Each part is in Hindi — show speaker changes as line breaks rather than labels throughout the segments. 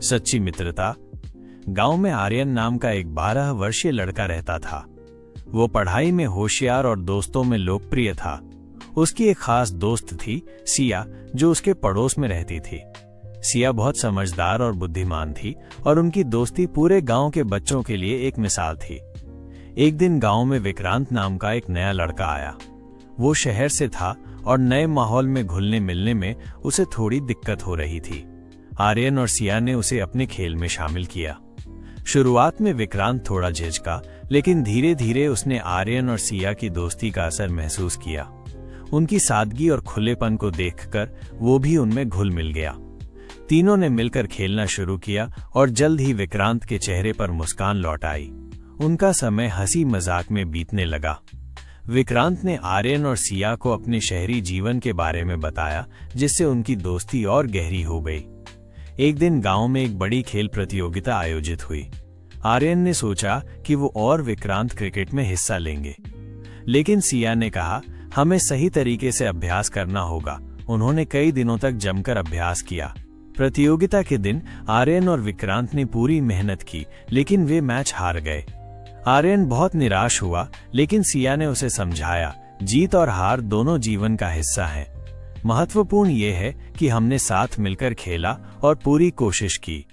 सच्ची मित्रता। गांव में आर्यन नाम का एक 12 वर्षीय लड़का रहता था। वो पढ़ाई में होशियार और दोस्तों में लोकप्रिय था। उसकी एक खास दोस्त थी, सिया, जो उसके पड़ोस में रहती थी। सिया बहुत समझदार और बुद्धिमान थी और उनकी दोस्ती पूरे गांव के बच्चों के लिए एक मिसाल थी। एक दिन गांव में विक्रांत नाम का एक नया लड़का आया। वो शहर से था और नए माहौल में घुलने मिलने में उसे थोड़ी दिक्कत हो रही थी। आर्यन और सिया ने उसे अपने खेल में शामिल किया। शुरुआत में विक्रांत थोड़ा झिझका, लेकिन धीरे धीरे उसने आर्यन और सिया की दोस्ती का असर महसूस किया। उनकी सादगी और खुलेपन को देखकर वो भी उनमें घुल मिल गया। तीनों ने मिलकर खेलना शुरू किया और जल्द ही विक्रांत के चेहरे पर मुस्कान लौट आई। उनका समय हंसी मजाक में बीतने लगा। विक्रांत ने आर्यन और सिया को अपने शहरी जीवन के बारे में बताया, जिससे उनकी दोस्ती और गहरी हो गई। एक दिन गांव में एक बड़ी खेल प्रतियोगिता आयोजित हुई। आर्यन ने सोचा कि वो और विक्रांत क्रिकेट में हिस्सा लेंगे, लेकिन सिया ने कहा, हमें सही तरीके से अभ्यास करना होगा। उन्होंने कई दिनों तक जमकर अभ्यास किया। प्रतियोगिता के दिन आर्यन और विक्रांत ने पूरी मेहनत की, लेकिन वे मैच हार गए। आर्यन बहुत निराश हुआ, लेकिन सिया ने उसे समझाया, जीत और हार दोनों जीवन का हिस्सा है। महत्वपूर्ण ये है कि हमने साथ मिलकर खेला और पूरी कोशिश की।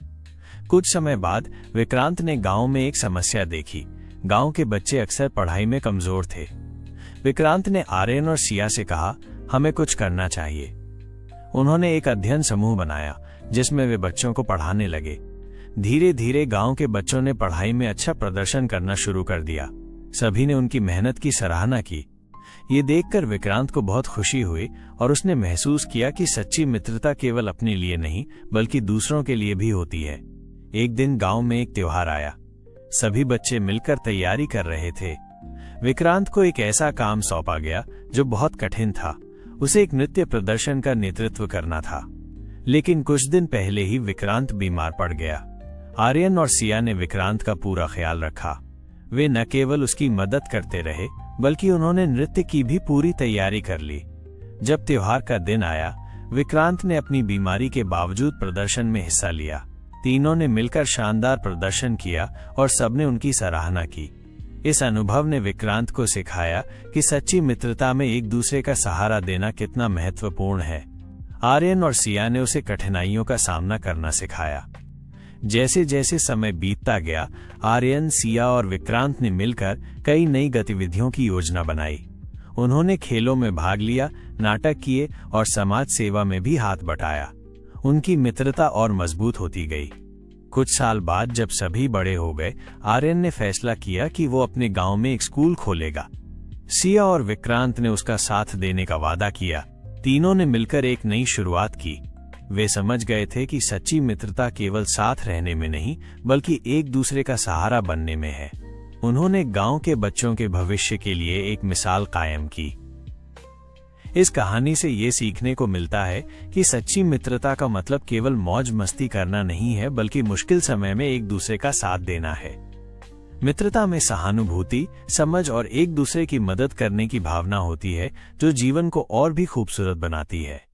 कुछ समय बाद विक्रांत ने गांव में एक समस्या देखी। गांव के बच्चे अक्सर पढ़ाई में कमजोर थे। विक्रांत ने आर्यन और सिया से कहा, हमें कुछ करना चाहिए। उन्होंने एक अध्ययन समूह बनाया, जिसमें वे बच्चों को पढ़ाने लगे। धीरे धीरे गांव के बच्चों ने पढ़ाई में अच्छा प्रदर्शन करना शुरू कर दिया। सभी ने उनकी मेहनत की सराहना की। ये देखकर विक्रांत को बहुत खुशी हुई और उसने महसूस किया कि सच्ची मित्रता केवल अपने लिए नहीं, बल्कि दूसरों के लिए भी होती है। एक दिन गांव में एक त्योहार आया। सभी बच्चे मिलकर तैयारी कर रहे थे। विक्रांत को एक ऐसा काम सौंपा गया जो बहुत कठिन था। उसे एक नृत्य प्रदर्शन का नेतृत्व करना था। लेकिन कुछ दिन पहले ही विक्रांत बीमार पड़ गया। आर्यन और सिया ने विक्रांत का पूरा ख्याल रखा। वे न केवल उसकी मदद करते रहे, बल्कि उन्होंने नृत्य की भी पूरी तैयारी कर ली। जब त्योहार का दिन आया, विक्रांत ने अपनी बीमारी के बावजूद प्रदर्शन में हिस्सा लिया। तीनों ने मिलकर शानदार प्रदर्शन किया और सबने उनकी सराहना की। इस अनुभव ने विक्रांत को सिखाया कि सच्ची मित्रता में एक दूसरे का सहारा देना कितना महत्वपूर्ण है। आर्यन और सिया ने उसे कठिनाइयों का सामना करना सिखाया। जैसे जैसे समय बीतता गया, आर्यन, सिया और विक्रांत ने मिलकर कई नई गतिविधियों की योजना बनाई। उन्होंने खेलों में भाग लिया, नाटक किए और समाज सेवा में भी हाथ बटाया। उनकी मित्रता और मजबूत होती गई। कुछ साल बाद जब सभी बड़े हो गए, आर्यन ने फैसला किया कि वो अपने गांव में एक स्कूल खोलेगा। सिया और विक्रांत ने उसका साथ देने का वादा किया। तीनों ने मिलकर एक नई शुरुआत की। वे समझ गए थे कि सच्ची मित्रता केवल साथ रहने में नहीं, बल्कि एक दूसरे का सहारा बनने में है। उन्होंने गांव के बच्चों के भविष्य के लिए एक मिसाल कायम की। इस कहानी से ये सीखने को मिलता है कि सच्ची मित्रता का मतलब केवल मौज मस्ती करना नहीं है, बल्कि मुश्किल समय में एक दूसरे का साथ देना है। मित्रता में सहानुभूति, समझ और एक दूसरे की मदद करने की भावना होती है, जो जीवन को और भी खूबसूरत बनाती है।